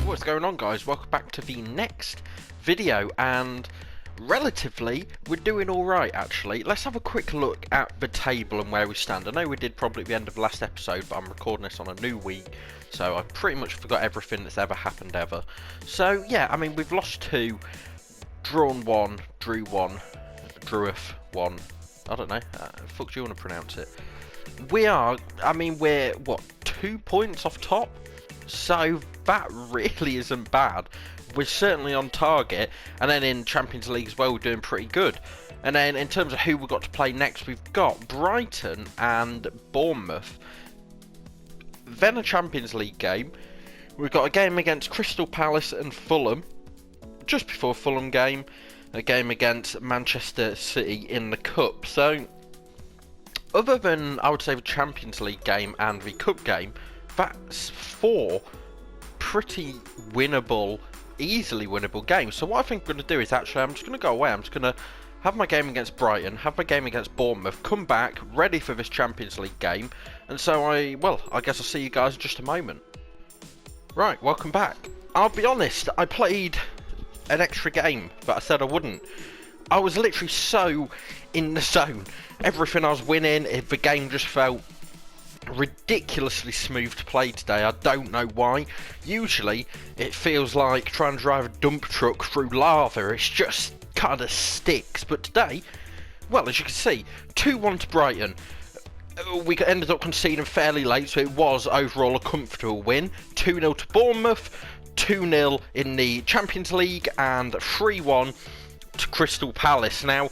What's going on, guys? Welcome back to the next video, and relatively we're doing alright actually. Let's have a quick look at the table and where we stand. I know we did probably at the end of the last episode, but I'm recording this on a new week, so I pretty much forgot everything that's ever happened ever. So yeah, I mean, we've lost 2, drawn 1, drew 1, dreweth 1, I don't know, fuck do you want to pronounce it? We're what, 2 points off top? So that really isn't bad. We're certainly on target, and then in Champions League as well, we're doing pretty good. And then in terms of who we've got to play next, we've got Brighton and Bournemouth. Then a Champions League game. We've got a game against Crystal Palace and Fulham. Just before Fulham game, a game against Manchester City in the Cup. So, other than, I would say, the Champions League game and the Cup game, that's 4 pretty winnable, easily winnable games. So what I think I'm going to do is actually, I'm just going to go away. I'm just going to have my game against Brighton, have my game against Bournemouth, come back ready for this Champions League game. And so I guess I'll see you guys in just a moment. Right, welcome back. I'll be honest, I played an extra game, but I said I wouldn't. I was literally so in the zone. Everything I was winning, the game just felt ridiculously smooth to play today. I don't know why. Usually it feels like trying to drive a dump truck through lava. It's just kind of sticks, but today, well, as you can see, 2-1 to Brighton. We ended up conceding fairly late, so it was overall a comfortable win. 2-0 to Bournemouth, 2-0 in the Champions League, and 3-1 to Crystal Palace. Now,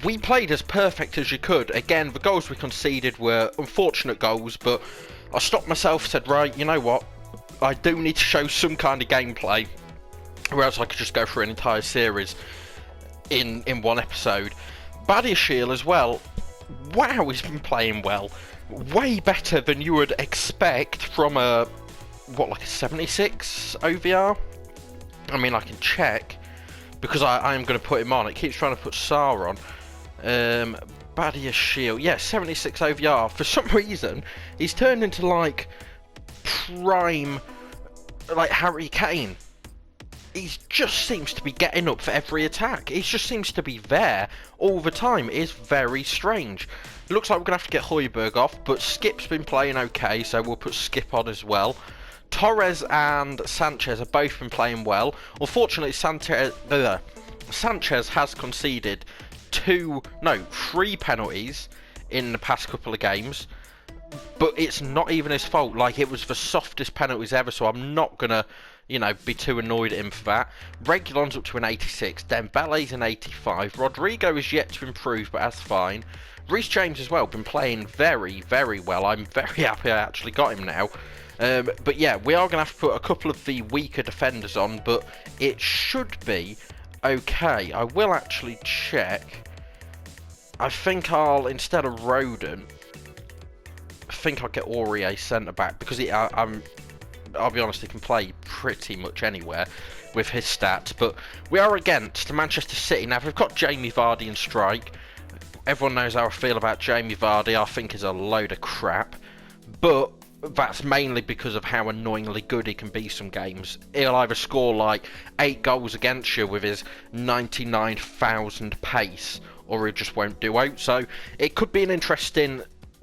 we played as perfect as you could. Again, the goals we conceded were unfortunate goals, but I stopped myself, said, right, you know what, I do need to show some kind of gameplay, or else I could just go through an entire series in one episode. Badiashile as well, wow, he's been playing well. Way better than you would expect from a 76 OVR? I mean, I can check, because I am going to put him on. It keeps trying to put Saar on. Badiashile. Yeah, 76 OVR. For some reason, he's turned into, like, prime, like, Harry Kane. He just seems to be getting up for every attack. He just seems to be there all the time. It is very strange. It looks like we're going to have to get Højbjerg off, but Skip's been playing okay, so we'll put Skip on as well. Torres and Sanchez have both been playing well. Unfortunately, Sanchez has conceded 3 penalties in the past couple of games, but it's not even his fault. Like, it was the softest penalties ever, so I'm not gonna, be too annoyed at him for that. Reguilon's up to an 86, Dembele's an 85, Rodrigo is yet to improve, but that's fine. Reece James as well, been playing very, very well. I'm very happy I actually got him now. But yeah, we are going to have to put a couple of the weaker defenders on, but it should be okay. I will actually check. I think I'll, instead of Rodon, I think I'll get Aurier centre-back, because I'll be honest, he can play pretty much anywhere with his stats. But we are against Manchester City. Now, we've got Jamie Vardy in strike. Everyone knows how I feel about Jamie Vardy. I think he's a load of crap. But that's mainly because of how annoyingly good he can be some games. He'll either score like 8 goals against you with his 99,000 pace, or he just won't do out. So it could be an interesting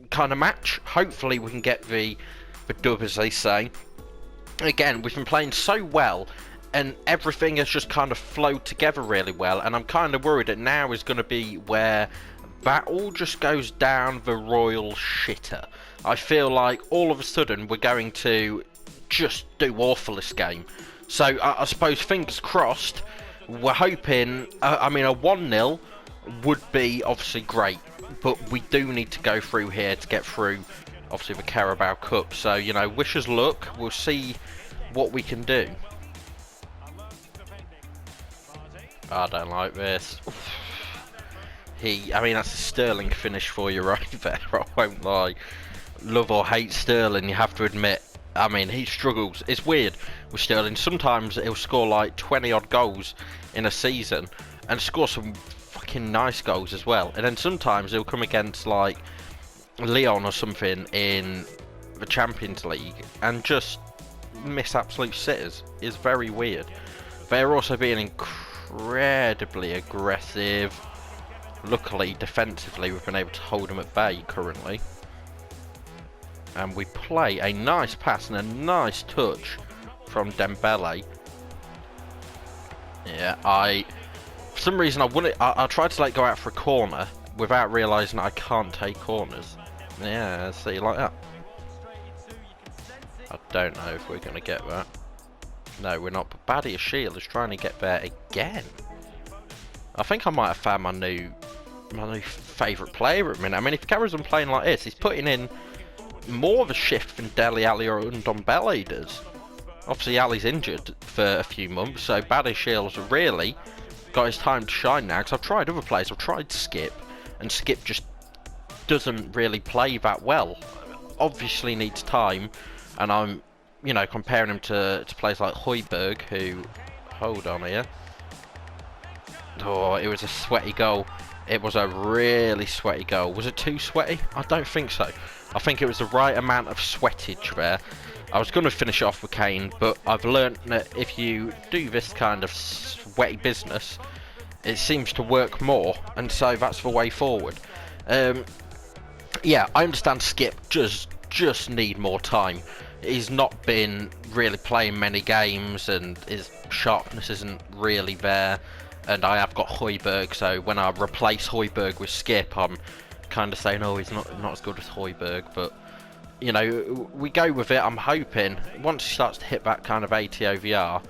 kind of match. Hopefully we can get the dub, as they say. Again, we've been playing so well, and everything has just kind of flowed together really well, and I'm kind of worried that now is going to be where that all just goes down the royal shitter. I feel like all of a sudden we're going to just do awful this game. So I suppose, fingers crossed, we're hoping, a 1-0 would be obviously great, but we do need to go through here to get through, obviously, the Carabao Cup. So, wish us luck. We'll see what we can do. I don't like this. That's a Sterling finish for you right there, I won't lie. Love or hate Sterling, you have to admit. He struggles. It's weird with Sterling. Sometimes he'll score like 20 odd goals in a season and score some cracking nice goals as well. And then sometimes he'll come against like Leon or something in the Champions League and just miss absolute sitters. It's very weird. They're also being incredibly aggressive. Luckily, defensively, we've been able to hold them at bay currently. And we play a nice pass and a nice touch from Dembele. Yeah, for some reason I tried to go out for a corner without realising I can't take corners. Yeah, see, like that. I don't know if we're going to get that. No, we're not. But Badia Shield is trying to get there again. I think I might have found my new favourite player at the minute. I mean, if he carries on playing like this, he's putting in more of a shift than Dele Alli or Ndombele does. Obviously, Ali's injured for a few months, so Badia Shield's really got his time to shine now. Because I've tried other players. I've tried Skip, and Skip just doesn't really play that well. Obviously needs time, and I'm, you know, comparing him to players like Højbjerg, who, hold on here. Oh, it was a sweaty goal. It was a really sweaty goal. Was it too sweaty? I don't think so. I think it was the right amount of sweatage there. I was going to finish it off with Kane, but I've learnt that if you do this kind of sweaty business, it seems to work more, and so that's the way forward. Yeah, I understand Skip just need more time. He's not been really playing many games, and his sharpness isn't really there. And I have got Højbjerg, so when I replace Højbjerg with Skip, I'm kind of saying, oh, he's not as good as Højbjerg, but you know, we go with it. I'm hoping once he starts to hit that kind of 80 OVR,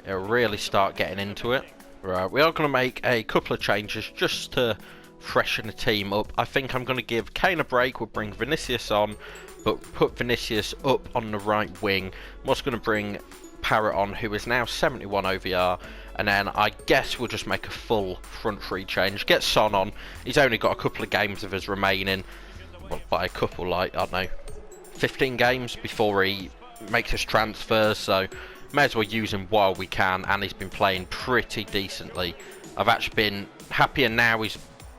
it'll really start getting into it. Right, we are going to make a couple of changes just to freshen the team up. I think I'm going to give Kane a break. We'll bring Vinicius on, but put Vinicius up on the right wing. I'm also going to bring Parrott on, who is now 71 OVR, and then I guess we'll just make a full front three change. Get Son on. He's only got a couple of games of his remaining. Well, by a couple, like, I don't know, 15 games before he makes his transfer, so may as well use him while we can, and he's been playing pretty decently. I've actually been happier now. He's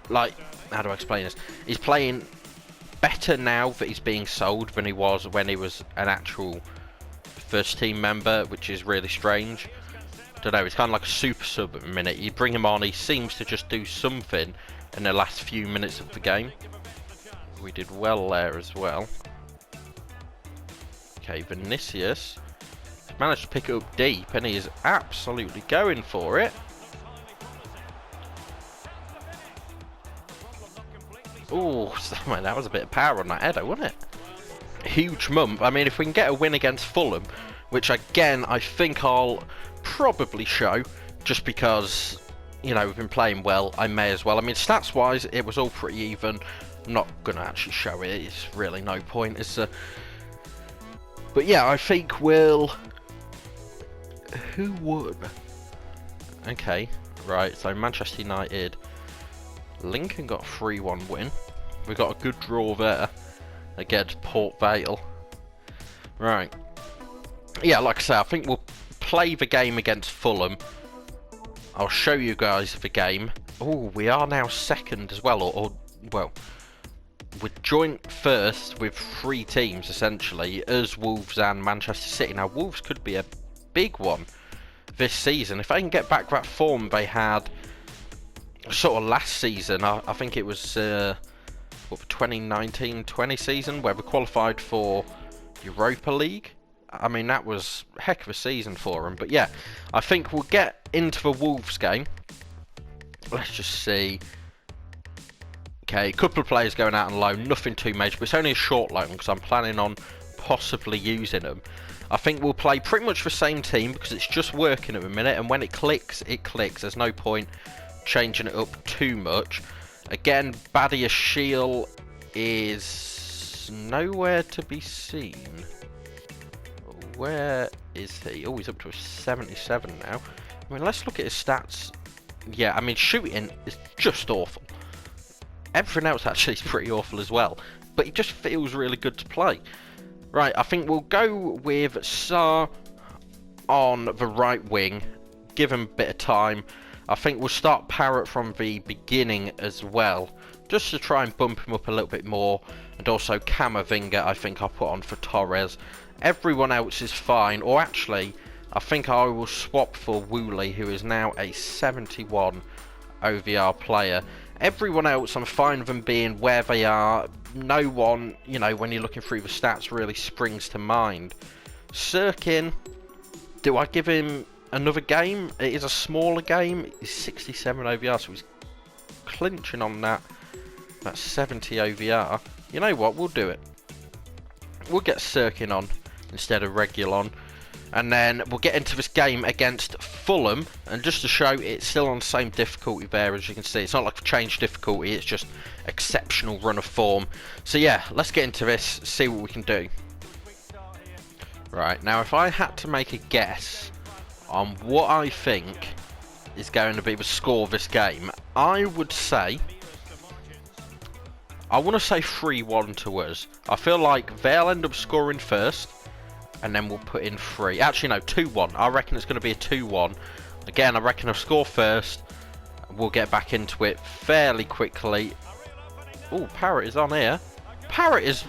like, how do I explain this? He's playing better now that he's being sold than he was when he was an actual first team member, which is really strange. Don't know, it's kind of like a super sub at the minute. You bring him on, he seems to just do something in the last few minutes of the game. We did well there as well. Okay, Vinicius managed to pick it up deep, and he is absolutely going for it. Oh, man, that was a bit of power on that header, wasn't it? Huge mump. I mean, if we can get a win against Fulham, which again I think I'll probably show, just because, you know, we've been playing well, I may as well. I mean, stats wise it was all pretty even. I'm not gonna actually show it, it's really no point, is there? But yeah, I think we'll... Who would? Okay, right, so Manchester United, Lincoln got a 3-1 win. We got a good draw there against Port Vale. Right. Yeah, like I say, I think we'll play the game against Fulham. I'll show you guys the game. Oh, we are now second as well, or well, we're joint first with 3 teams essentially, us, Wolves and Manchester City. Now Wolves could be a big one this season if they can get back that form they had sort of last season. I think it was what, the 2019-20 season where we qualified for Europa League. I mean, that was a heck of a season for them. But yeah, I think we'll get into the Wolves game. Let's just see. Okay, a couple of players going out on loan, nothing too major, but it's only a short loan because I'm planning on possibly using them. I think we'll play pretty much the same team because it's just working at the minute, and when it clicks, it clicks. There's no point changing it up too much. Again, Badia Shield is nowhere to be seen. Where is he? Oh, he's up to a 77 now. I mean, let's look at his stats. Yeah, I mean, shooting is just awful. Everything else actually is pretty awful as well. But he just feels really good to play. Right, I think we'll go with Sarr on the right wing. Give him a bit of time. I think we'll start Parrott from the beginning as well, just to try and bump him up a little bit more. And also Camavinga I think I'll put on for Torres. Everyone else is fine, or actually I think I will swap for Woolley, who is now a 71 OVR player. Everyone else I'm fine with them being where they are. No one, you know, when you're looking through the stats, really springs to mind. Sirkin, do I give him another game? It is a smaller game. He's 67 OVR, so he's clinching on that 70 OVR. You know what? We'll do it. We'll get Sirkin on instead of Reguilon. And then we'll get into this game against Fulham. And just to show, it's still on the same difficulty there, as you can see. It's not like a changed difficulty, it's just exceptional run of form. So yeah, let's get into this, see what we can do. Right, now if I had to make a guess on what I think is going to be the score of this game, I would say, I want to say 3-1 to us. I feel like they'll end up scoring first, and then we'll put in 3. Actually, no, 2-1. I reckon it's going to be a 2-1. Again, I reckon I'll score first. We'll get back into it fairly quickly. Oh, Parrott is on here. Parrott has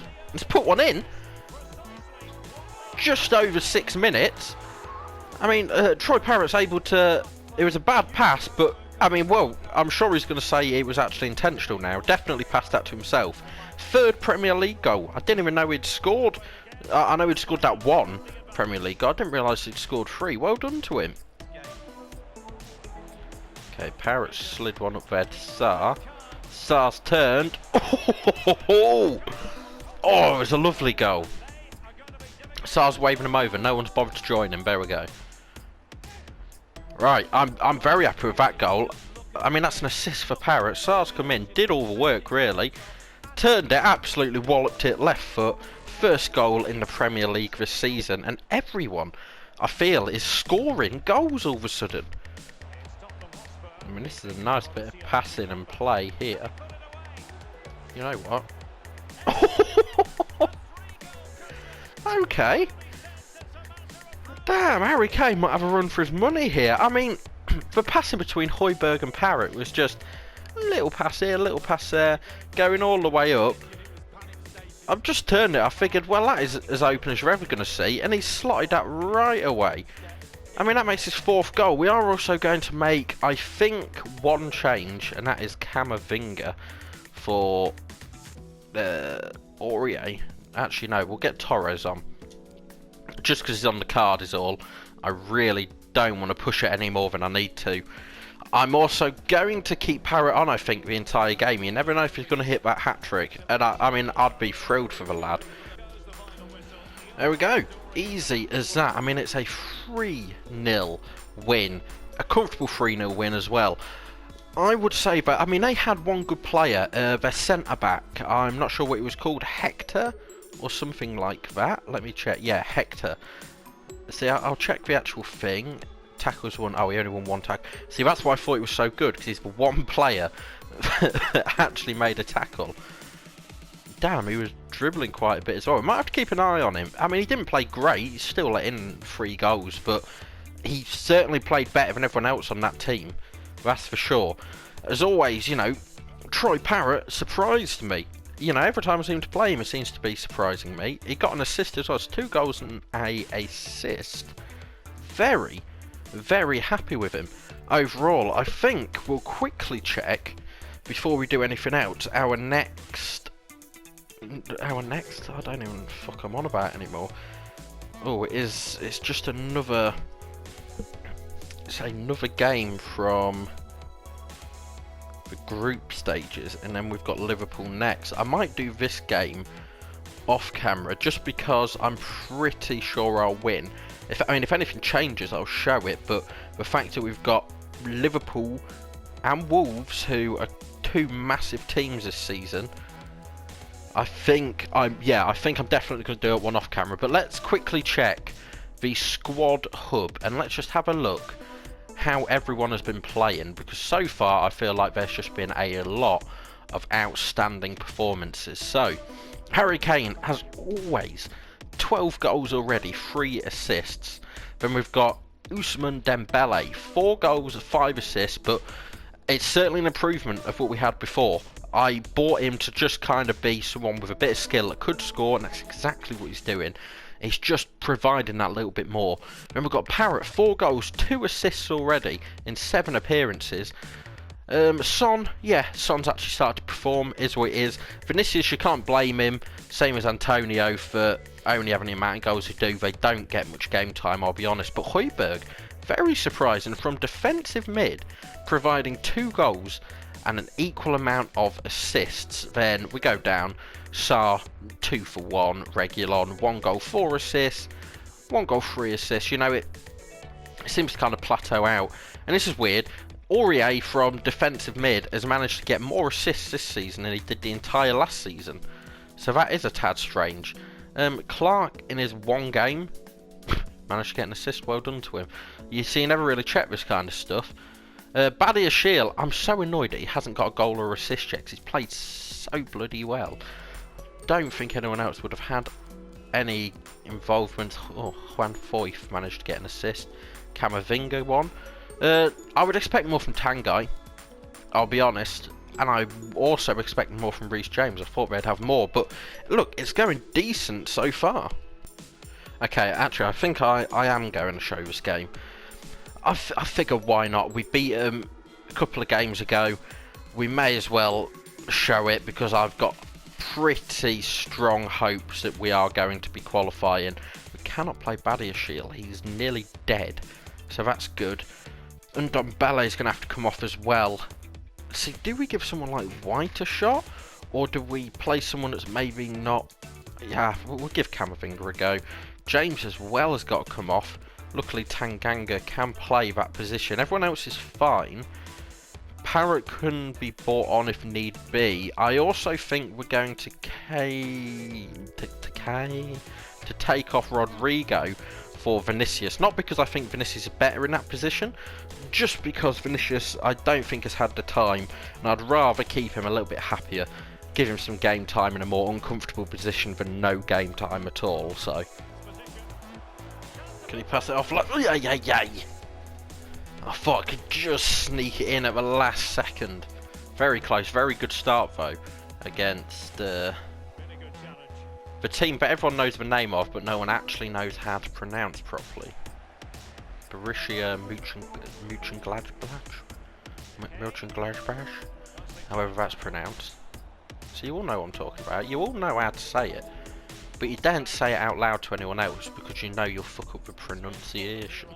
put one in. Just over 6 minutes. I mean, Troy Parrott's able to... It was a bad pass, but... I mean, well, I'm sure he's going to say it was actually intentional now. Definitely passed that to himself. 3rd Premier League goal. I didn't even know he'd scored. I know he'd scored that 1 Premier League goal. I didn't realise he'd scored 3. Well done to him. Okay, Parrott slid one up there to Sarr. Sarr's turned. Oh, it was a lovely goal. Sarr's waving him over. No one's bothered to join him. There we go. Right, I'm very happy with that goal. I mean, that's an assist for Parrott. Sarr's come in, did all the work really. Turned it, absolutely walloped it left foot. First goal in the Premier League this season, and everyone, I feel, is scoring goals all of a sudden. I mean, this is a nice bit of passing and play here. You know what? Okay. Damn, Harry Kane might have a run for his money here. I mean, the passing between Højbjerg and Parrott was just a little pass here, a little pass there, going all the way up. I've just turned it. I figured, well, that is as open as you're ever going to see. And he's slotted that right away. I mean, that makes his 4th goal. We are also going to make, I think, 1 change. And that is Camavinga for Aurier. Actually, no, we'll get Torres on. Just because he's on the card is all. I really don't want to push it any more than I need to. I'm also going to keep Parrott on, I think, the entire game. You never know if he's going to hit that hat-trick. And I mean, I'd be thrilled for the lad. There we go. Easy as that. I mean, it's a 3-0 win. A comfortable 3-0 win as well. I would say that, I mean, they had one good player, their centre-back. I'm not sure what he was called, Hector? Or something like that. Let me check. Yeah, Hector. See, I'll check the actual thing. Tackles 1. Oh, he only won 1 tackle. See, that's why I thought it was so good, because he's the one player that actually made a tackle. Damn, he was dribbling quite a bit as well. We might have to keep an eye on him. I mean, he didn't play great. He's still let in 3 goals, but he certainly played better than everyone else on that team. That's for sure. As always, you know, Troy Parrott surprised me. You know, every time I seem to play him, it seems to be surprising me. He got an assist as well. It's 2 goals and an assist. Very, very happy with him. Overall, I think we'll quickly check, before we do anything else, our next... I don't even fuck I'm on about anymore. Oh, it's just another... It's another game from... the group stages, and then we've got Liverpool next. I might do this game off camera just because I'm pretty sure I'll win. If anything changes, I'll show it, but the fact that we've got Liverpool and Wolves, who are 2 massive teams this season, I think I'm definitely going to do it one off camera. But let's quickly check the squad hub and let's just have a look how everyone has been playing, because so far I feel like there's just been a lot of outstanding performances. So Harry Kane, as always, 12 goals already, 3 assists. Then we've got Ousmane Dembele, 4 goals, 5 assists, but it's certainly an improvement of what we had before. I bought him to just kind of be someone with a bit of skill that could score, and that's exactly what he's doing. He's just providing that little bit more. Then we've got Parrott, 4 goals, 2 assists already in 7 appearances. Son, yeah, Son's actually started to perform, is what it is. Vinicius, you can't blame him, same as Antonio, for only having the amount of goals they do. They don't get much game time, I'll be honest. But Højbjerg, very surprising, from defensive mid, providing 2 goals and an equal amount of assists. Then we go down, Sarr, 2 for 1, Reguilon, 1 goal, 4 assists, 1 goal, 3 assists. You know, it seems to kind of plateau out. And this is weird. Aurier from defensive mid has managed to get more assists this season than he did the entire last season. So that is a tad strange. Clark, in his 1 game, managed to get an assist. Well done to him. You see, he never really checked this kind of stuff. Badiashile, I'm so annoyed that he hasn't got a goal or assist yet, 'cause he's played so bloody well. Don't think anyone else would have had any involvement. Oh, Juan Foyth managed to get an assist. Camavinga 1. I would expect more from Tanguy, I'll be honest, and I also expect more from Reece James. I thought they'd have more, but look, it's going decent so far. Okay, actually, I think I am going to show this game. I figure why not? We beat them a couple of games ago. We may as well show it, because I've got pretty strong hopes that we are going to be qualifying. We cannot play Badiashile. He's nearly dead, so that's good. And Ndombele is going to have to come off as well. See, do we give someone like White a shot? Or do we play someone that's maybe not... Yeah, we'll give Camavinga a go. James as well has got to come off. Luckily, Tanganga can play that position. Everyone else is fine. Parrott can be brought on if need be. I also think we're going to take off Rodrigo for Vinicius. Not because I think Vinicius is better in that position, just because Vinicius I don't think has had the time, and I'd rather keep him a little bit happier, give him some game time in a more uncomfortable position than no game time at all. So can he pass it off? Like, yay. I thought I could just sneak it in at the last second. Very close, very good start though against the team that everyone knows the name of, but no one actually knows how to pronounce properly. Borussia Mönchengladbach, however that's pronounced. So you all know what I'm talking about. You all know how to say it, but you don't say it out loud to anyone else, because you know you'll fuck up the pronunciation.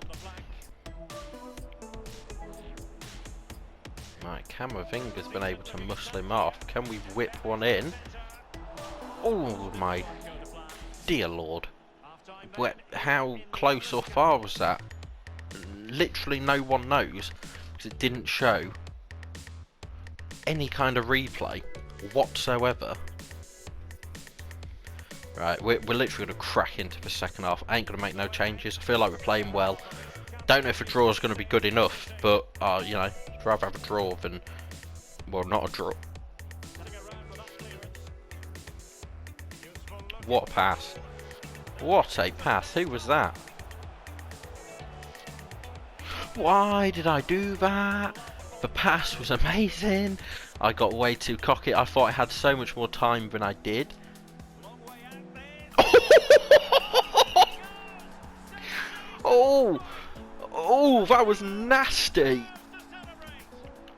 Right, Camavinga's been able to muscle him off. Can we whip one in? Oh my dear lord. How close or far was that? Literally no one knows, because it didn't show any kind of replay whatsoever. Right, we're literally going to crack into the second half. Ain't going to make no changes. I feel like we're playing well. Don't know if a draw is going to be good enough, but you know, I'd rather have a draw than, well, not a draw. What a pass. What a pass. Who was that? Why did I do that? The pass was amazing. I got way too cocky. I thought I had so much more time than I did. Oh, that was nasty.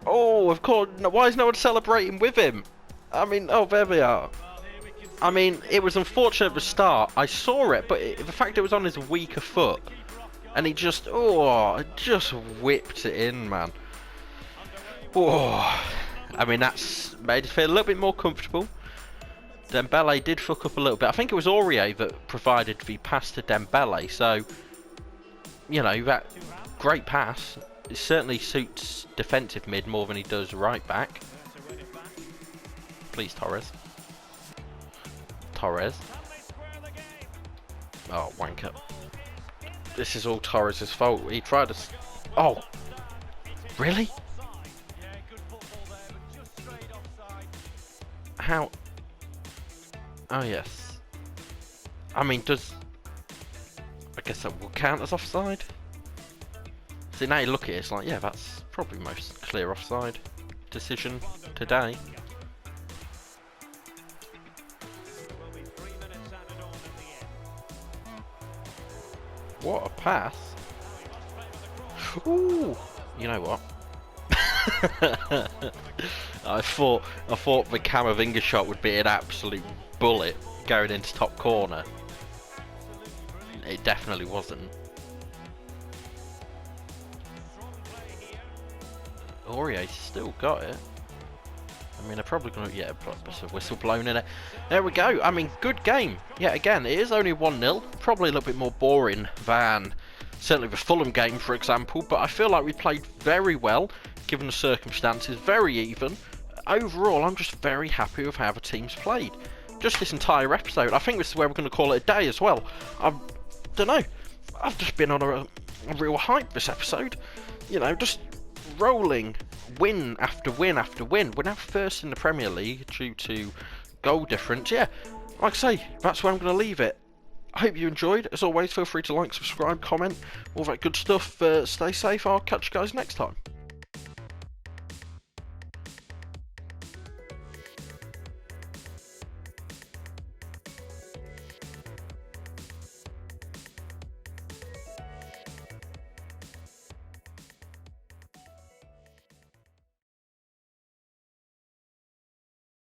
Oh, of course. Why is no one celebrating with him? I mean, oh, there we are. I mean, it was unfortunate at the start. I saw it, but the fact it was on his weaker foot, and he just, just whipped it in, man. Oh, I mean, that's made us feel a little bit more comfortable. Dembele did fuck up a little bit. I think it was Aurier that provided the pass to Dembele, so, you know, that great pass. It certainly suits defensive mid more than he does right back. Please, Torres. Oh, wanker. This is all Torres' fault. He tried to... Oh! Really? How? Oh, yes. I mean, I guess that will count as offside? See, now you look at it, it's like, yeah, that's probably most clear offside decision today. What a pass. Ooh, you know what? I thought the Camavinga shot would be an absolute bullet going into top corner. It definitely wasn't. Aurier's still got it. I mean, they're probably going to, yeah, put a whistle blown in it. There we go. I mean, good game. Yeah, again, it is only 1-0. Probably a little bit more boring than certainly the Fulham game, for example. But I feel like we played very well, given the circumstances. Very even. Overall, I'm just very happy with how the team's played. Just this entire episode. I think this is where we're going to call it a day as well. I don't know. I've just been on a real hype this episode. You know, just rolling win after win after win. We're now first in the Premier League due to goal difference. Yeah, like I say, that's where I'm going to leave it. I hope you enjoyed. As always, feel free to like, subscribe, comment, all that good stuff. Stay safe. I'll catch you guys next time.